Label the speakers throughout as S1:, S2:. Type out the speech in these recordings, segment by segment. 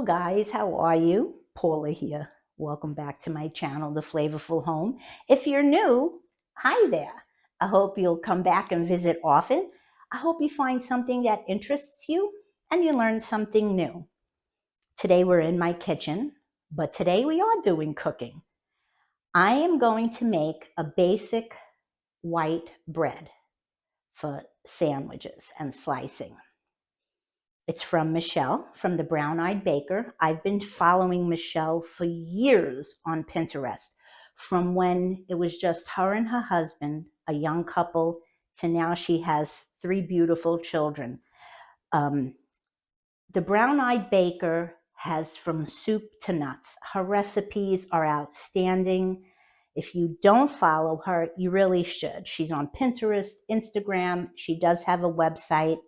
S1: Hello guys, how are you? Paula here. Welcome back to my channel, The Flavorful Home. If you're new, hi there. I hope you'll come back and visit often. I hope you find something that interests you and you learn something new. Today we're in my kitchen, but today we are doing cooking. I am going to make a basic white bread for sandwiches and slicing. It's from Michelle, from the Brown Eyed Baker. I've been following Michelle for years on Pinterest, from when it was just her and her husband, a young couple, to now she has 3 beautiful children. The Brown Eyed Baker has from soup to nuts. Her recipes are outstanding. If you don't follow her, you really should. She's on Pinterest, Instagram. She does have a website.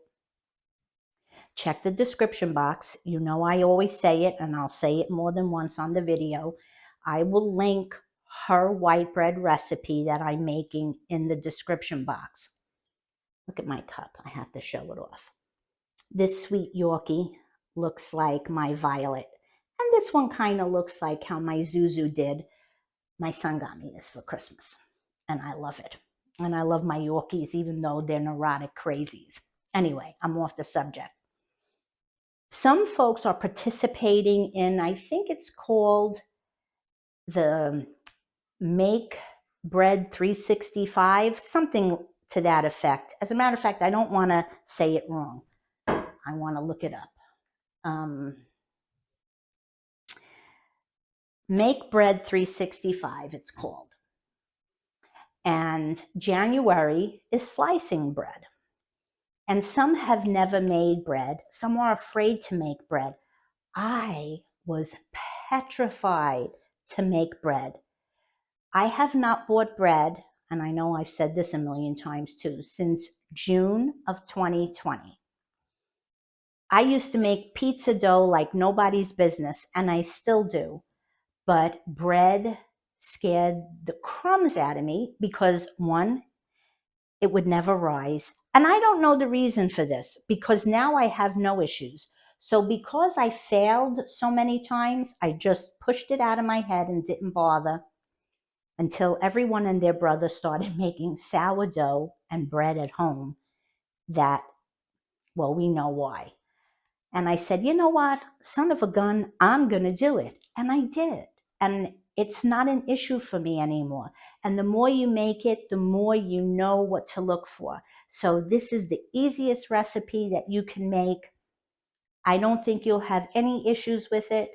S1: Check the description box. You know I always say it, and I'll say it more than once on the video. I will link her white bread recipe that I'm making in the description box. Look at my cup. I have to show it off. This sweet Yorkie looks like my Violet. And this one kind of looks like how my Zuzu did. My son got me this for Christmas, and I love it. And I love my Yorkies, even though they're neurotic crazies. Anyway, I'm off the subject. Some folks are participating in, I think it's called the Make Bread 365, something to that effect. As a matter of fact, I don't want to say it wrong. I want to look it up. Make Bread 365, it's called. And January is slicing bread. And some have never made bread. Some are afraid to make bread. I was petrified to make bread. I have not bought bread, and I know I've said this a million times too, since June of 2020. I used to make pizza dough like nobody's business, and I still do. But bread scared the crumbs out of me because, one, it would never rise. And I don't know the reason for this, because now I have no issues. So because I failed so many times, I just pushed it out of my head and didn't bother until everyone and their brother started making sourdough and bread at home. That, well, we know why. And I said, you know what, son of a gun, I'm going to do it. And I did. And it's not an issue for me anymore. And the more you make it, the more you know what to look for. So this is the easiest recipe that you can make. I don't think you'll have any issues with it.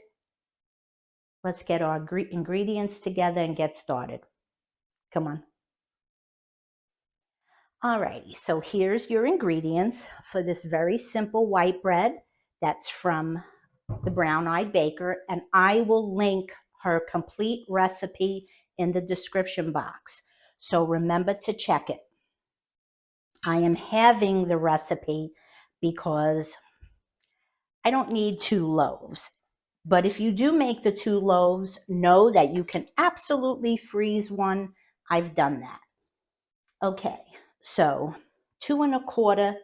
S1: Let's get our ingredients together and get started. Come on. Alrighty, so here's your ingredients for this very simple white bread that's from the Brown Eyed Baker, and I will link her complete recipe in the description box. So remember to check it. I am having the recipe because I don't need 2 loaves. But if you do make the 2 loaves, know that you can absolutely freeze one. I've done that. Okay, so 2 1/4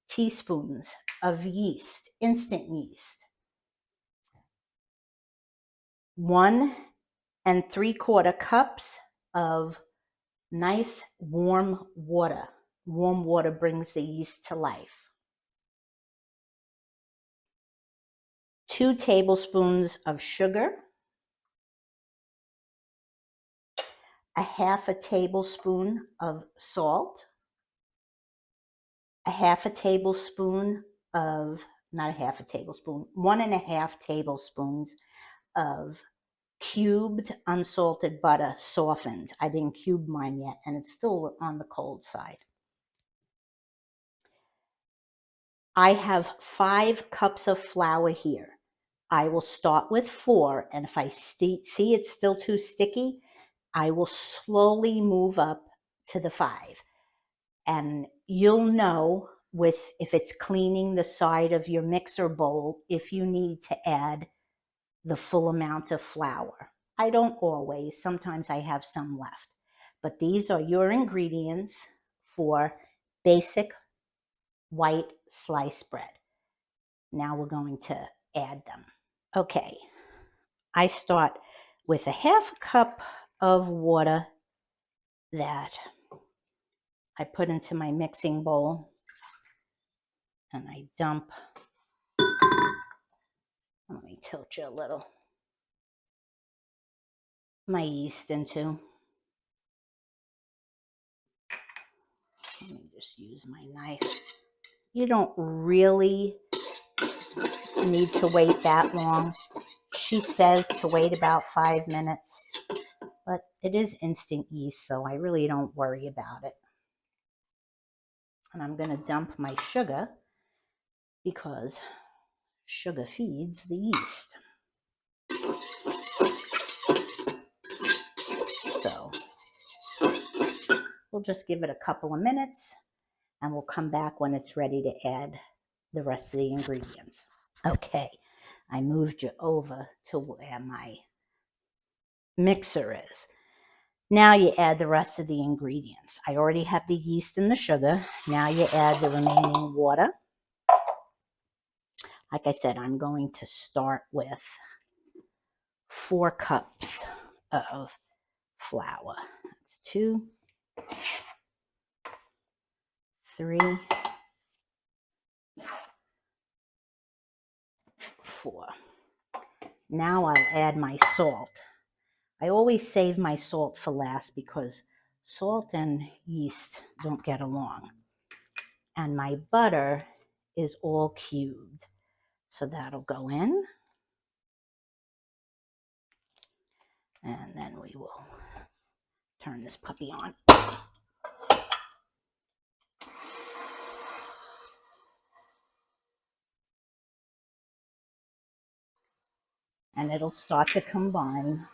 S1: teaspoons of yeast, instant yeast. 1 3/4 cups of nice warm water. Warm water brings the yeast to life. 2 tablespoons of sugar. A 1/2 tablespoon of salt. A 1/2 tablespoon of, not a 1/2 tablespoon, 1 1/2 tablespoons of cubed unsalted butter, softened. I didn't cube mine yet, and it's still on the cold side. I have 5 cups of flour here. I will start with 4, and if I see it's still too sticky, I will slowly move up to the 5. And you'll know if it's cleaning the side of your mixer bowl if you need to add the full amount of flour. I don't always. Sometimes I have some left. But these are your ingredients for basic white sliced bread. Now we're going to add them. Okay, I start with a half a cup of water that I put into my mixing bowl, and I dump, let me tilt you a little, my yeast into. Let me just use my knife. You don't really need to wait that long. She says to wait about 5 minutes, but it is instant yeast, so I really don't worry about it. And I'm going to dump my sugar because sugar feeds the yeast. So we'll just give it a couple of minutes, and we'll come back when it's ready to add the rest of the ingredients. Okay, I moved you over to where my mixer is. Now you add the rest of the ingredients. I already have the yeast and the sugar. Now you add the remaining water. Like I said, I'm going to start with 4 cups of flour. That's 2, 3, 4. Now I'll add my salt. I always save my salt for last because salt and yeast don't get along. And my butter is all cubed. So that'll go in. And then we will turn this puppy on. And it'll start to combine.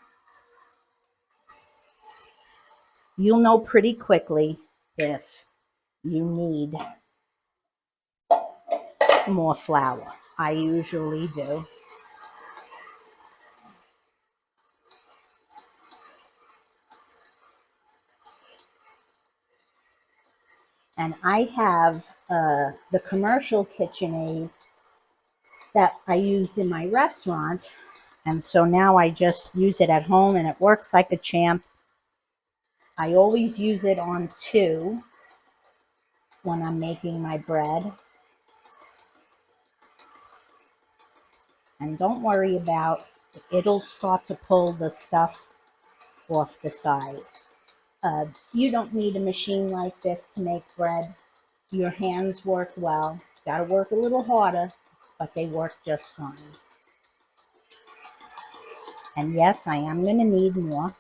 S1: You'll know pretty quickly if you need more flour. I usually do. And I have the commercial KitchenAid that I used in my restaurant. And so now I just use it at home, and it works like a champ. I always use it on 2 when I'm making my bread. And don't worry about it. It'll start to pull the stuff off the side. You don't need a machine like this to make bread. Your hands work well. Got to work a little harder, but they work just fine. And yes, I am going to need more.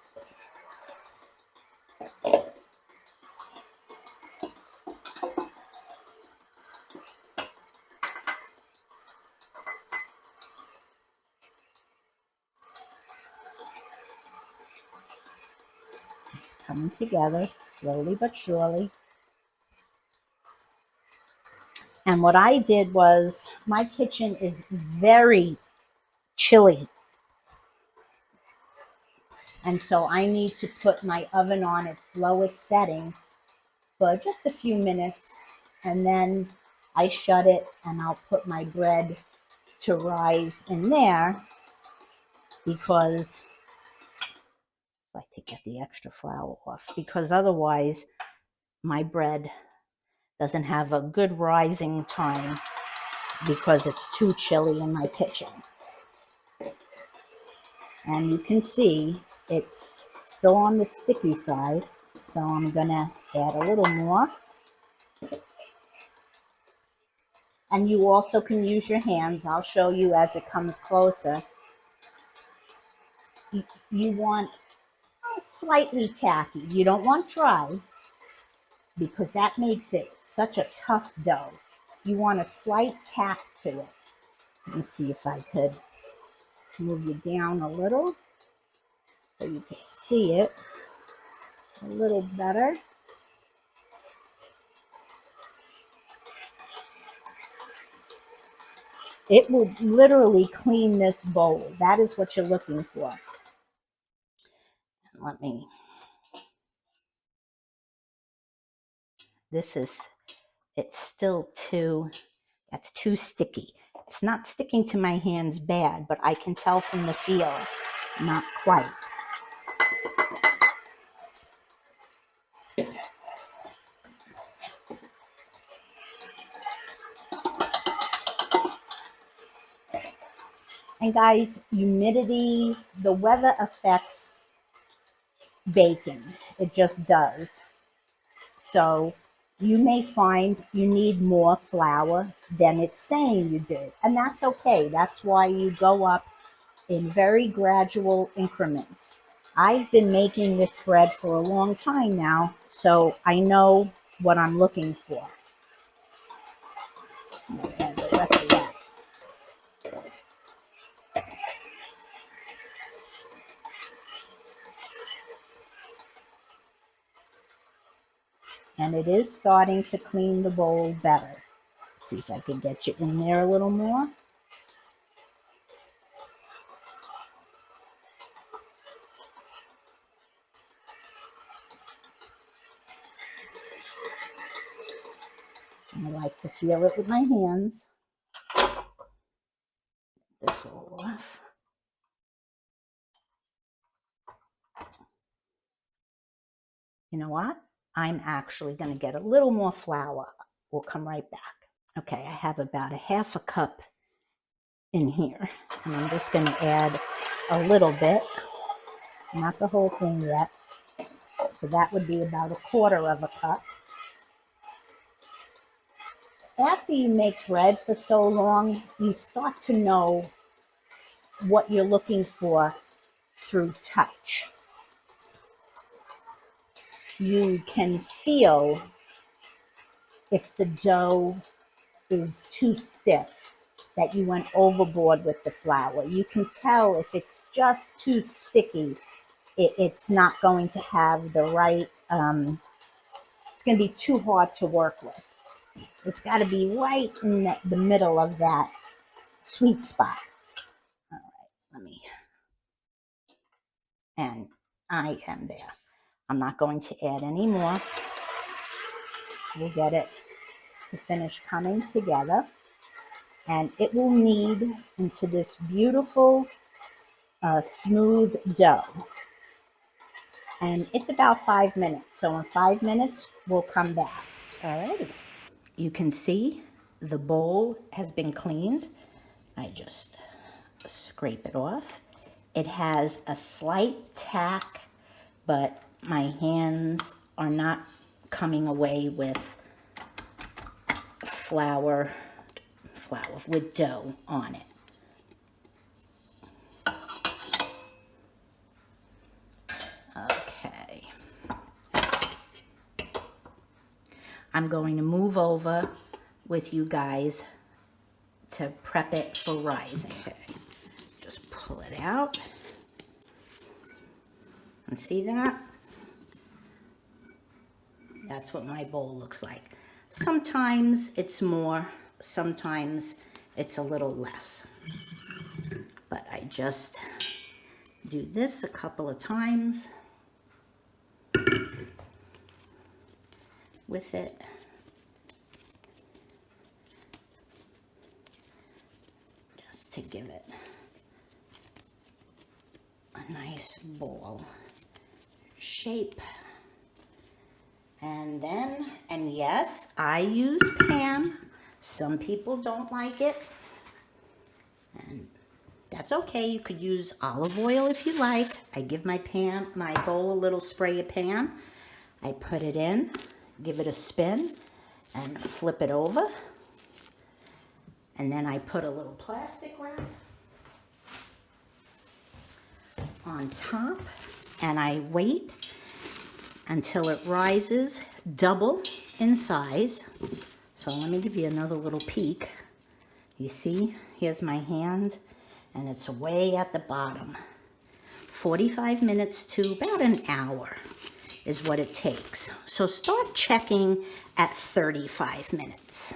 S1: It's coming together slowly but surely. And what I did was, my kitchen is very chilly. And so I need to put my oven on its lowest setting for just a few minutes. And then I shut it, and I'll put my bread to rise in there because I like to get the extra flour off, because otherwise my bread doesn't have a good rising time because it's too chilly in my kitchen. And you can see it's still on the sticky side, so I'm gonna add a little more. And you also can use your hands. I'll show you as it comes closer. You want slightly tacky. You don't want dry, because that makes it such a tough dough. You want a slight tap to it. Let me see if I could move you down a little so you can see it a little better. It will literally clean this bowl. That is what you're looking for. Let me, it's still too, that's too sticky. It's not sticking to my hands bad, but I can tell from the feel, not quite. And guys, humidity, the weather affects baking. It just does. So you may find you need more flour than it's saying you do. And that's okay. That's why you go up in very gradual increments. I've been making this bread for a long time now, so I know what I'm looking for. And the rest of that. And it is starting to clean the bowl better. Let's see if I can get you in there a little more. I like to feel it with my hands. This all off. You know what? I'm actually going to get a little more flour. We'll come right back. Okay, I have about a half a cup in here. And I'm just going to add a little bit, not the whole thing yet. So that would be about a quarter of a cup. After you make bread for so long, you start to know what you're looking for through touch. You can feel if the dough is too stiff, that you went overboard with the flour. You can tell if it's just too sticky, it's not going to have the right, it's going to be too hard to work with. It's got to be right in the middle of that sweet spot. All right, let me, and I am there. I'm not going to add any more. We'll get it to finish coming together. And it will knead into this beautiful, smooth dough. And it's about 5 minutes. So in 5 minutes, we'll come back. Alrighty. You can see the bowl has been cleaned. I just scrape it off. It has a slight tack, but my hands are not coming away with flour with dough on it. Okay. I'm going to move over with you guys to prep it for rising. Okay. Just pull it out. And see that? That's what my bowl looks like. Sometimes it's more, sometimes it's a little less. But I just do this a couple of times with it. Just to give it a nice ball shape. And then, and yes, I use Pam. Some people don't like it. And that's okay. You could use olive oil if you like. I give my bowl a little spray of Pam. I put it in, give it a spin, and flip it over. And then I put a little plastic wrap on top, and I wait until it rises double in size. So let me give you another little peek. You see, here's my hand, and it's way at the bottom. 45 minutes to about an hour is what it takes. So start checking at 35 minutes,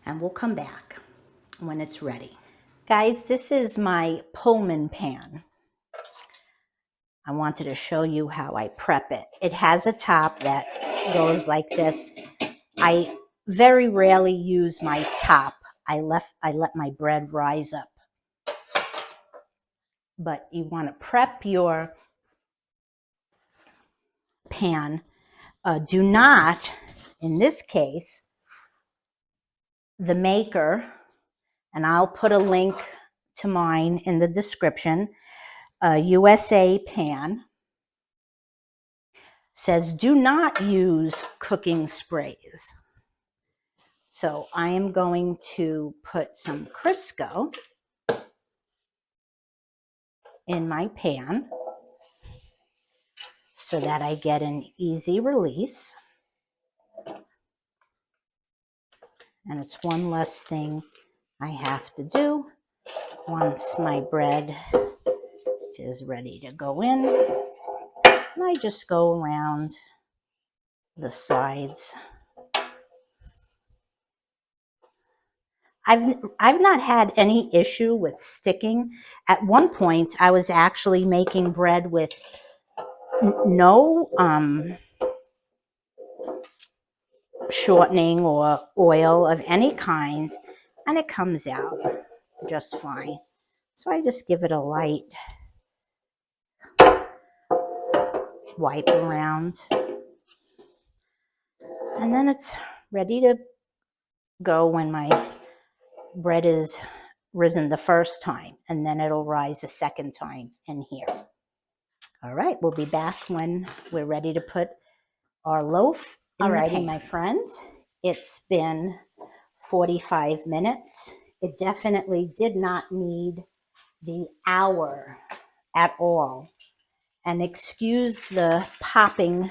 S1: and we'll come back when it's ready. Guys, this is my Pullman pan. I wanted to show you how I prep it. It has a top that goes like this. I very rarely use my top I let my bread rise up. But you want to prep your pan. Do not, in this case, the maker, and I'll put a link to mine in the description, USA pan, says do not use cooking sprays. So I am going to put some Crisco in my pan so that I get an easy release. And it's one less thing I have to do once my bread is ready to go in. And I just go around the sides. I've not had any issue with sticking. At one point, I was actually making bread with no shortening or oil of any kind, and it comes out just fine. So I just give it a light wipe around, and then it's ready to go when my bread is risen the first time, and then it'll rise the second time in here. All right, we'll be back when we're ready to put our loaf in the pan. Alrighty, my friends, it's been 45 minutes. It definitely did not need the hour at all. And excuse the popping,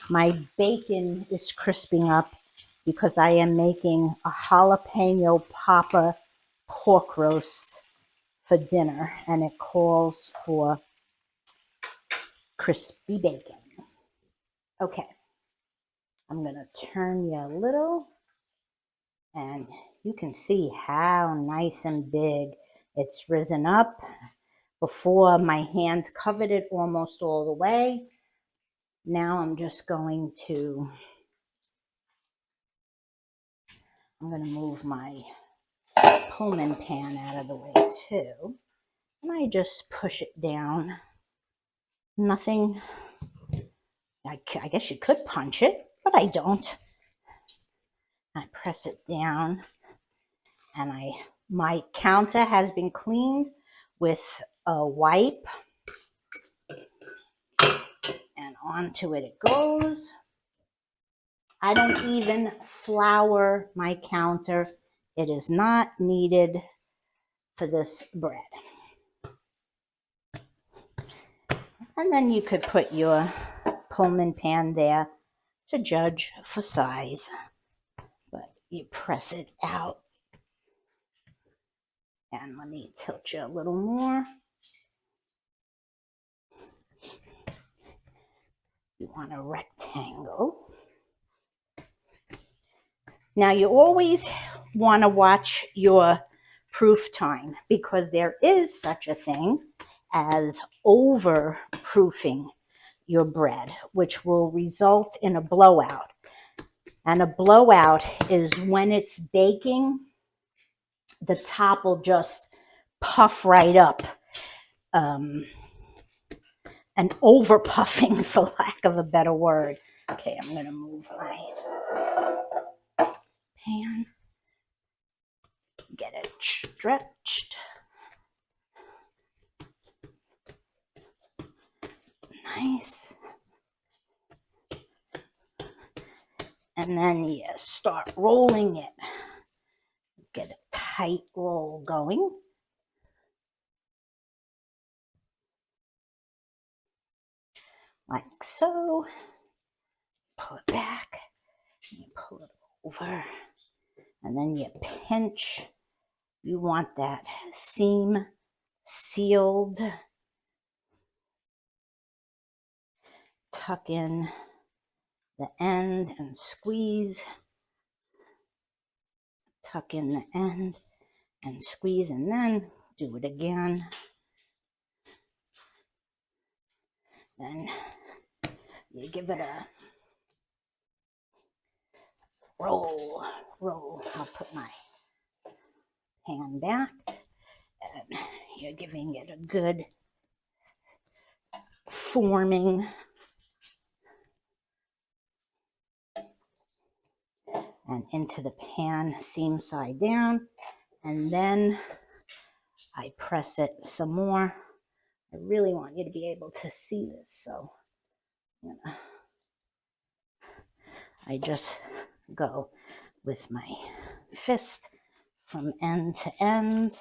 S1: my bacon is crisping up because I am making a jalapeno popper pork roast for dinner, and it calls for crispy bacon. Okay, I'm gonna turn you a little, and you can see how nice and big it's risen up. Before, my hand covered it almost all the way. Now I'm just going to, I'm going to move my Pullman pan out of the way too. And I just push it down. Nothing, I guess you could punch it, but I don't. I press it down, and my counter has been cleaned with a wipe, and onto it goes. I don't even flour my counter. It is not needed for this bread. And then you could put your Pullman pan there to judge for size. But you press it out. And let me tilt you a little more. You want a rectangle. Now you always want to watch your proof time, because there is such a thing as overproofing your bread, which will result in a blowout. And a blowout is when it's baking, the top will just puff right up. An over puffing, for lack of a better word. Okay, I'm going to move my pan, get it stretched. Nice. And then you start rolling it. Get a tight roll going. Like so. Pull it back. And you pull it over. And then you pinch. You want that seam sealed. Tuck in the end and squeeze. Tuck in the end and squeeze, and then do it again. Then you give it a roll. I'll put my pan back, and you're giving it a good forming. And into the pan, seam side down, and then I press it some more. I really want you to be able to see this, so I just go with my fist from end to end.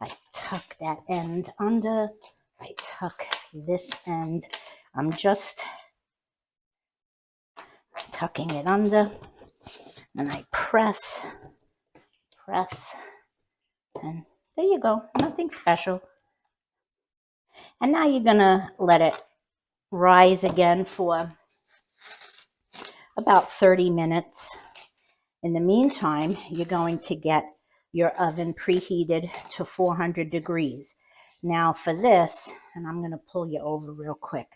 S1: I tuck that end under. I tuck this end. I'm just tucking it under, and I press, and there you go. Nothing special. And now you're gonna let it rise again for about 30 minutes. In the meantime, you're going to get your oven preheated to 400 degrees. Now for this, and I'm going to pull you over real quick,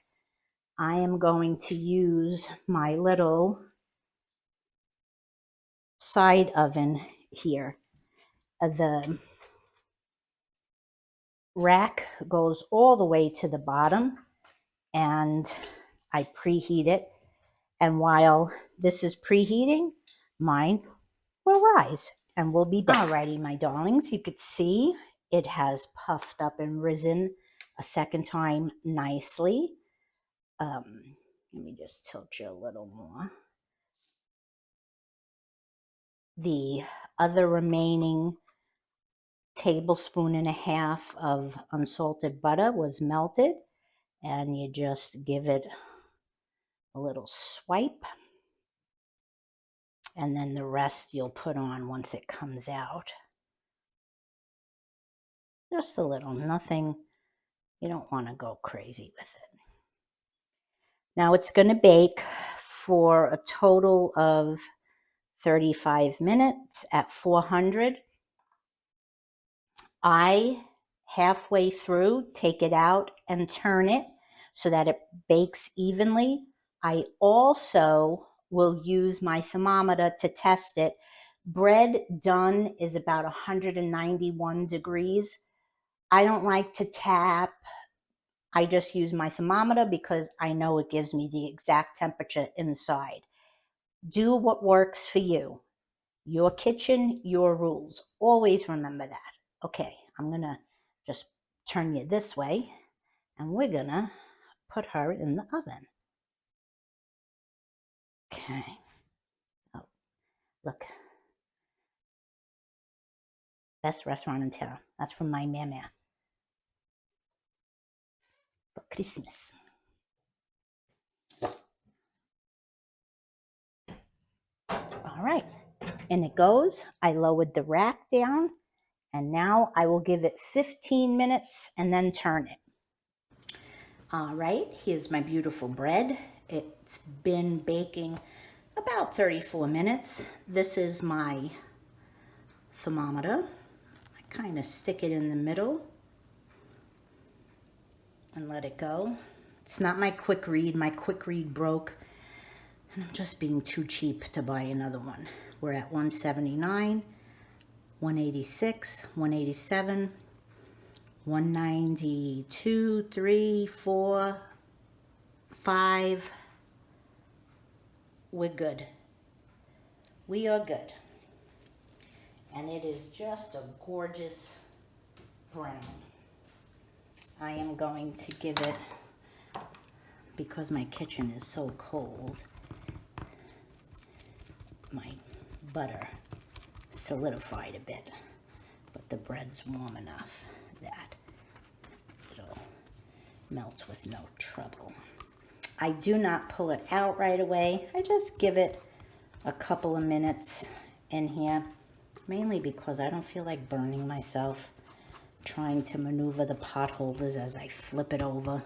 S1: I am going to use my little side oven here. The rack goes all the way to the bottom, and I preheat it. And while this is preheating, mine will rise, and we'll be back. Alrighty, my darlings, you could see it has puffed up and risen a second time nicely. Let me just tilt you a little more. The other remaining tablespoon and a half of unsalted butter was melted, and you just give it a little swipe, and then the rest you'll put on once it comes out. Just a little, nothing, you don't want to go crazy with it. Now it's going to bake for a total of 35 minutes at 400. I, halfway through, take it out and turn it so that it bakes evenly. I also will use my thermometer to test it. Bread done is about 191 degrees. I don't like to tap. I just use my thermometer because I know it gives me the exact temperature inside. Do what works for you. Your kitchen, your rules. Always remember that. Okay, I'm going to just turn you this way, and we're going to put her in the oven. Okay. Oh, look. Best restaurant in town. That's from my mama. For Christmas. All right. And it goes. I lowered the rack down, and now I will give it 15 minutes and then turn it. All right, here's my beautiful bread. It's been baking about 34 minutes. This is my thermometer. I kind of stick it in the middle and let it go. It's not my quick read. My quick read broke, and I'm just being too cheap to buy another one. We're at 179, 186, 187, 192, 3, 4, 5. We're good. We are good. And it is just a gorgeous brown. I am going to give it, because my kitchen is so cold, my butter solidified a bit, but the bread's warm enough that it'll melt with no trouble. I do not pull it out right away. I just give it a couple of minutes in here, mainly because I don't feel like burning myself trying to maneuver the pot holders as I flip it over.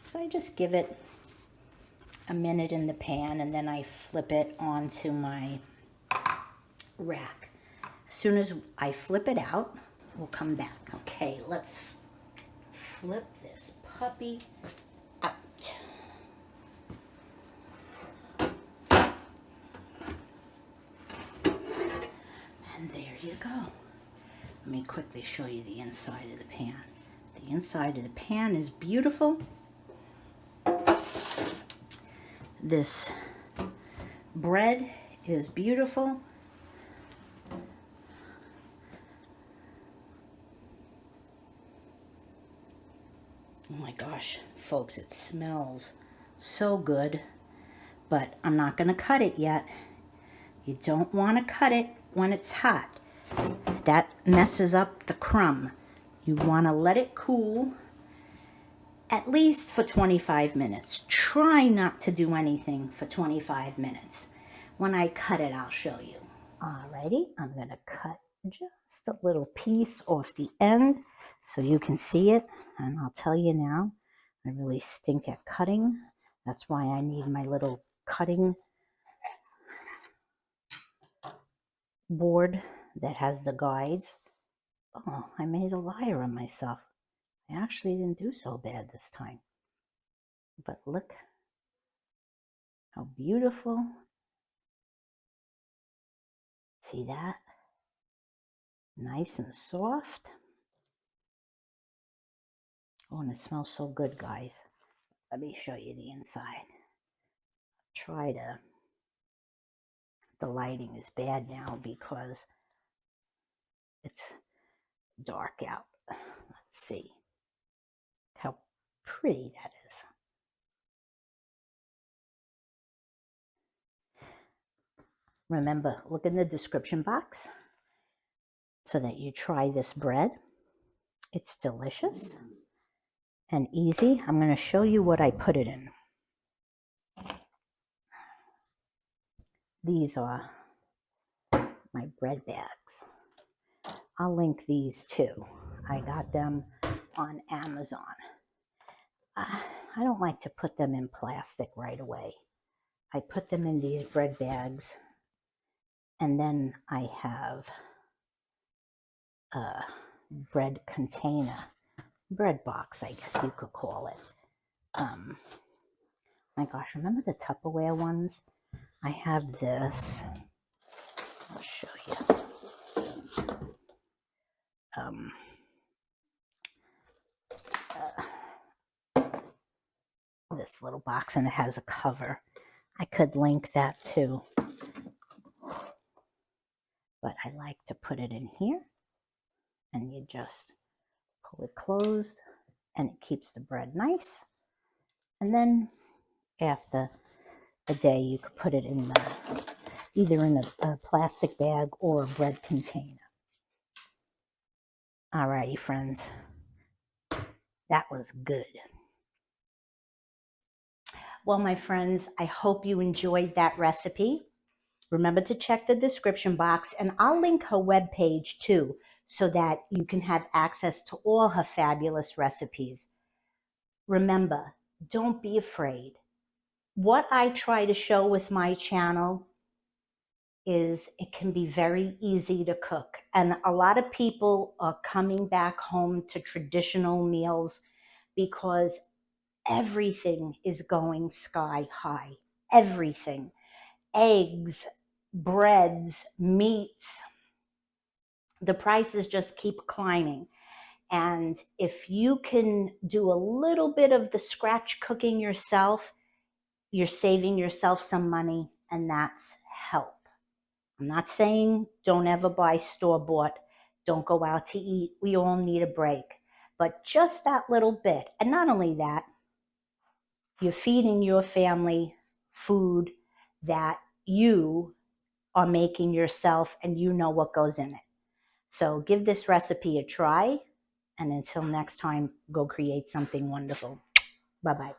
S1: So I just give it a minute in the pan, and then I flip it onto my rack. As soon as I flip it out, we'll come back. Okay, let's flip this puppy out. And there you go. Let me quickly show you the inside of the pan. The inside of the pan is beautiful. This bread is beautiful. Oh my gosh, folks, it smells so good, but I'm not going to cut it yet. You don't want to cut it when it's hot. That messes up the crumb. You want to let it cool at least for 25 minutes. Try not to do anything for 25 minutes. When I cut it, I'll show you. Alrighty, I'm going to cut just a little piece off the end so you can see it. And I'll tell you now, I really stink at cutting. That's why I need my little cutting board that has the guides. Oh, I made a liar of myself. I actually didn't do so bad this time. But look how beautiful. See that? Nice and soft. Oh, and it smells so good, guys. Let me show you the inside. The lighting is bad now because it's dark out. Let's see how pretty that is. Remember, look in the description box so that you try this bread. It's delicious and easy. I'm going to show you what I put it in. These are my bread bags. I'll link these too. I got them on Amazon. I don't like to put them in plastic right away. I put them in these bread bags, and then I have a bread container, bread box, I guess you could call it. My gosh, remember the Tupperware ones? I have this. I'll show you. This little box, and it has a cover. I could link that too. But I like to put it in here, and you just pull it closed, and it keeps the bread nice. And then after a day, you could put it in either in a plastic bag or a bread container. Alrighty, friends. That was good. Well, my friends, I hope you enjoyed that recipe. Remember to check the description box, and I'll link her webpage too, so that you can have access to all her fabulous recipes. Remember, don't be afraid. What I try to show with my channel is it can be very easy to cook. And a lot of people are coming back home to traditional meals because everything is going sky high. Everything. Eggs, breads, meats. The prices just keep climbing. And if you can do a little bit of the scratch cooking yourself, you're saving yourself some money, and that's help. I'm not saying don't ever buy store-bought, don't go out to eat. We all need a break. But just that little bit. And not only that, you're feeding your family food that you are making yourself, and you know what goes in it. So give this recipe a try, and until next time, go create something wonderful. Bye-bye.